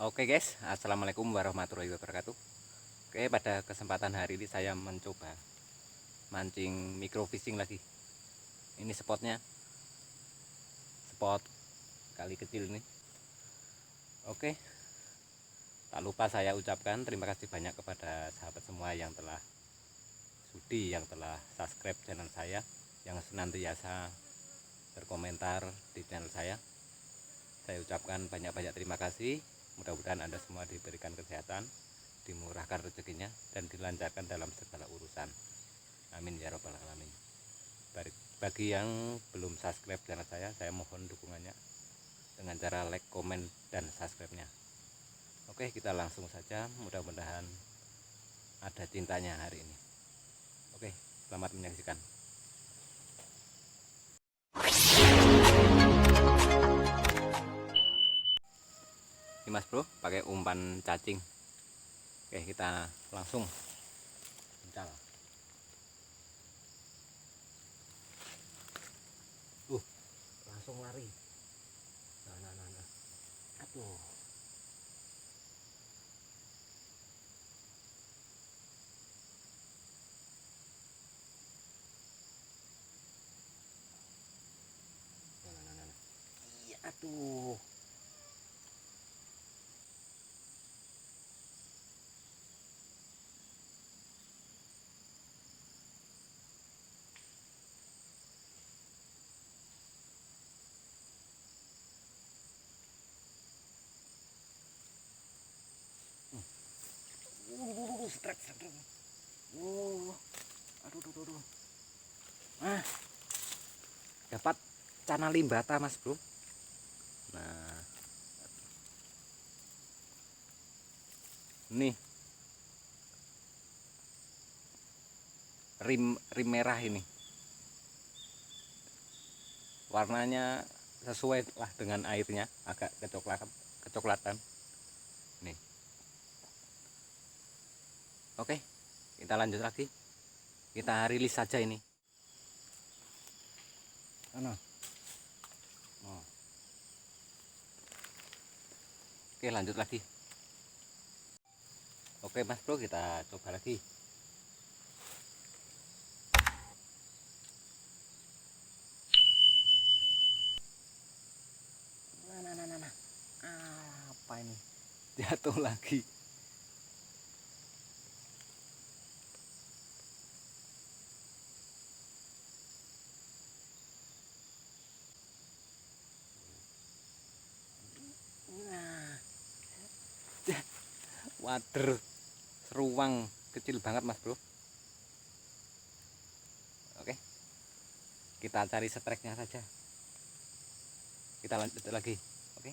Oke guys, assalamualaikum warahmatullahi wabarakatuh. Oke, pada kesempatan hari ini saya mencoba mancing microfishing lagi. Ini spotnya, spot kali kecil ini. Oke, tak lupa saya ucapkan terima kasih banyak kepada sahabat semua yang telah sudi, yang telah subscribe channel saya, yang senantiasa berkomentar di channel saya. Saya ucapkan banyak-banyak terima kasih. Mudah-mudahan Anda semua diberikan kesehatan, dimurahkan rezekinya, dan dilancarkan dalam segala urusan. Amin ya robbal alamin. Bagi yang belum subscribe channel saya mohon dukungannya dengan cara like, komen, dan subscribe-nya. Oke, kita langsung saja. Mudah-mudahan ada cintanya hari ini. Oke, selamat menyaksikan. Ini Mas Bro pakai umpan cacing. Oke, kita langsung mencal. Langsung lari. Nah. Aduh. Nah. Iya, aduh. Strike. Aduh. Dapat cana limbata Mas Bro. Nah, nih rim merah ini. Warnanya sesuai lah dengan airnya, agak kecoklatan. Nih. Oke, kita lanjut lagi. Kita rilis saja ini. Mana? Oh. Oke, lanjut lagi. Oke Mas Bro, kita coba lagi. Nah. Apa ini? Jatuh lagi. Nah. Wader seruang kecil banget Mas Bro. Oke, kita cari strike-nya saja. Kita lanjut lagi. Oke.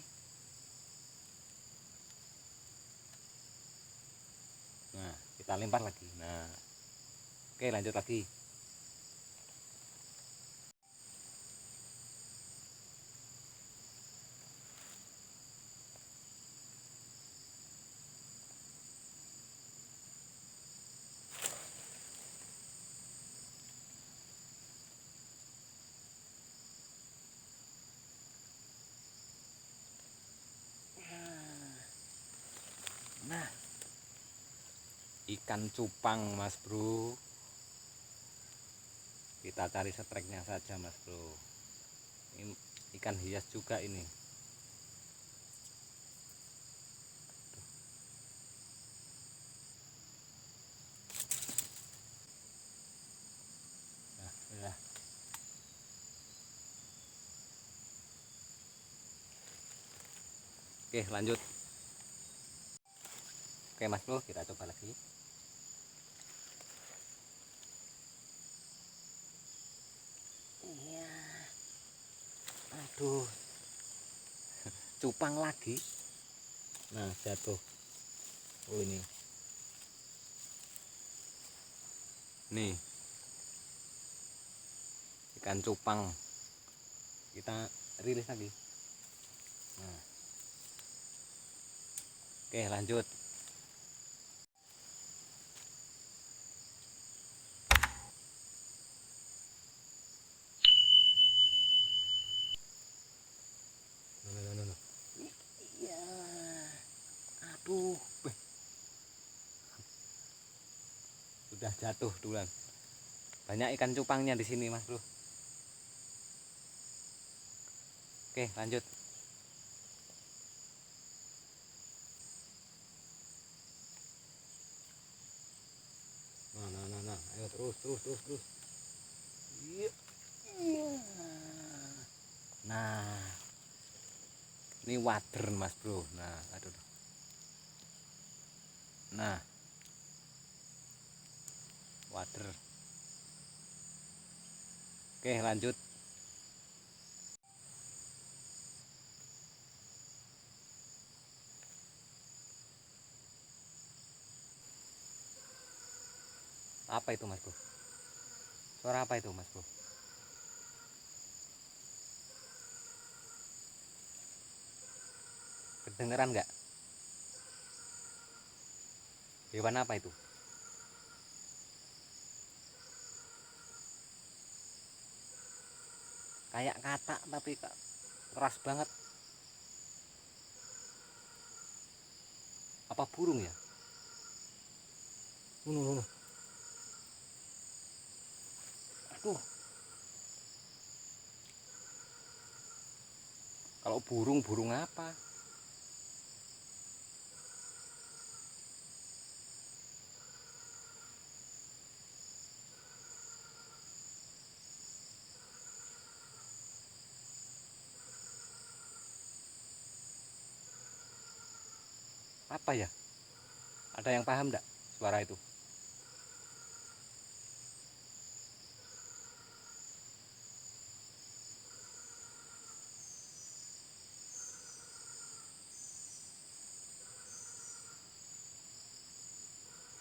Nah, kita lempar lagi. Nah, oke, lanjut lagi. Nah, ikan cupang Mas Bro. Kita cari strike-nya saja Mas Bro. Ini ikan hias juga ini. Nah. Oke, lanjut. Oke Mas Bro, kita coba lagi. Iya. Aduh. Cupang lagi. Nah, jatuh. Oh ini. Nih. Ikan cupang. Kita rilis lagi. Nah. Oke, lanjut. No. Iya. Waduh, sudah jatuh duluan. Banyak ikan cupangnya di sini, Mas Bro. Oke, lanjut. Nah. Ayo terus. Iya. Nah, ini wader, Mas Bro. Nah, aduh. Nah, wader. Oke, lanjut. Apa itu, Mas Bro? Suara apa itu, Mas Bro? Kedengeran nggak? Hewan apa itu? Kayak katak tapi keras banget. Apa burung ya? No. Aduh. Kalau burung apa? Apa ya? Ada yang paham enggak suara itu?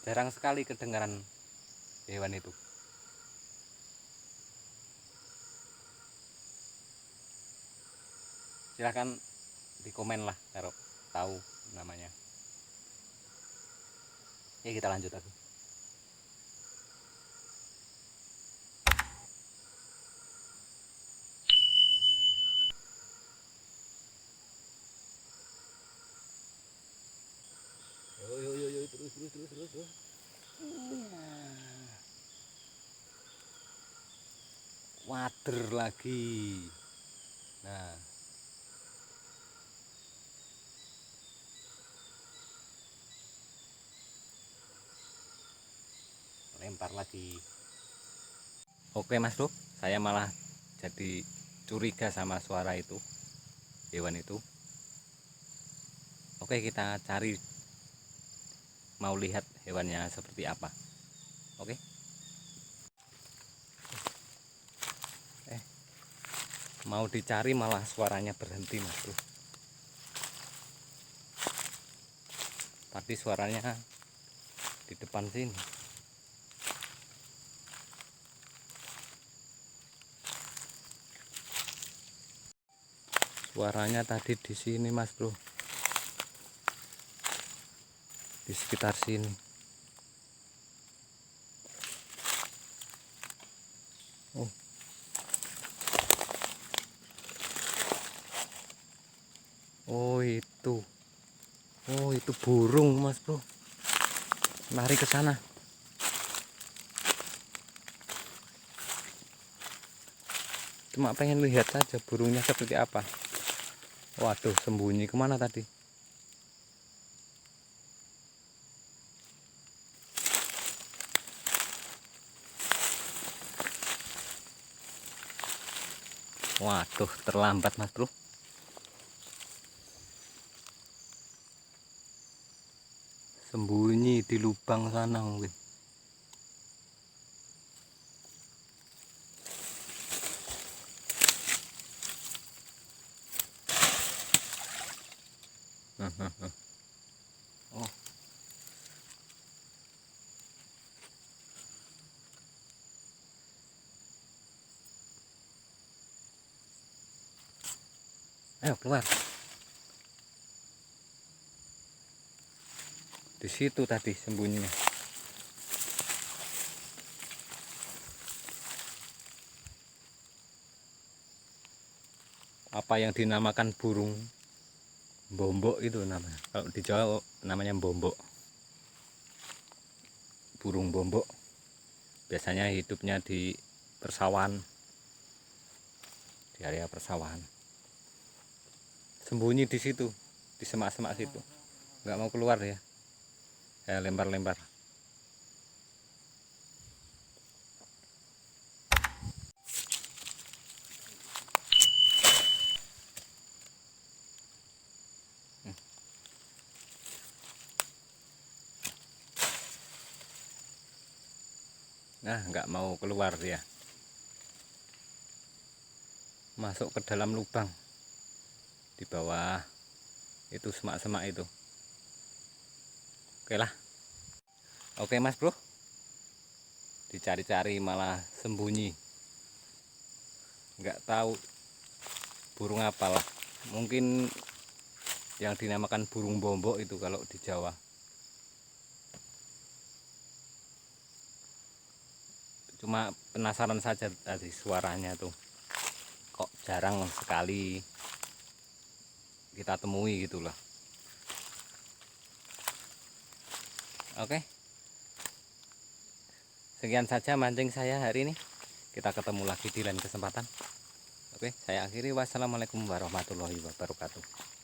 Jarang sekali kedengaran hewan itu. Silahkan di komen lah kalau tahu namanya. Ya, kita lanjut lagi. Yo, terus. Wader lagi. Nah, lempar lagi. Oke, Mas Bro, saya malah jadi curiga sama suara itu, hewan itu. Oke, kita cari, mau lihat hewannya seperti apa. Oke. Mau dicari malah suaranya berhenti, Mas Bro. Tadi suaranya di depan sini. Suaranya tadi di sini, Mas Bro. Di sekitar sini. Oh. Oh, itu. Oh, itu burung, Mas Bro. Lari ke sana. Cuma pengen lihat saja burungnya seperti apa. Waduh, sembunyi kemana tadi? Waduh, terlambat, Mas Bro. Sembunyi di lubang sana mungkin. Oh. Ayo keluar. Di situ tadi sembunyinya. Apa yang dinamakan burung Bombok itu namanya. Kalau di Jawa namanya bombok. Burung bombok. Biasanya hidupnya di persawahan. Di area persawahan. Sembunyi di situ, di semak-semak situ. Nggak mau keluar ya. Saya lempar-lempar. Nah, nggak mau keluar dia. Masuk ke dalam lubang. Di bawah itu semak-semak itu. Oke lah. Oke mas bro. Dicari-cari malah sembunyi. Nggak tahu burung apalah. Mungkin yang dinamakan burung bombok itu kalau di Jawa. Cuma penasaran saja tadi suaranya tuh, kok jarang sekali kita temui gitulah. Oke, sekian saja mancing saya hari ini. Kita ketemu lagi di lain kesempatan. Oke, saya akhiri. Wassalamualaikum warahmatullahi wabarakatuh.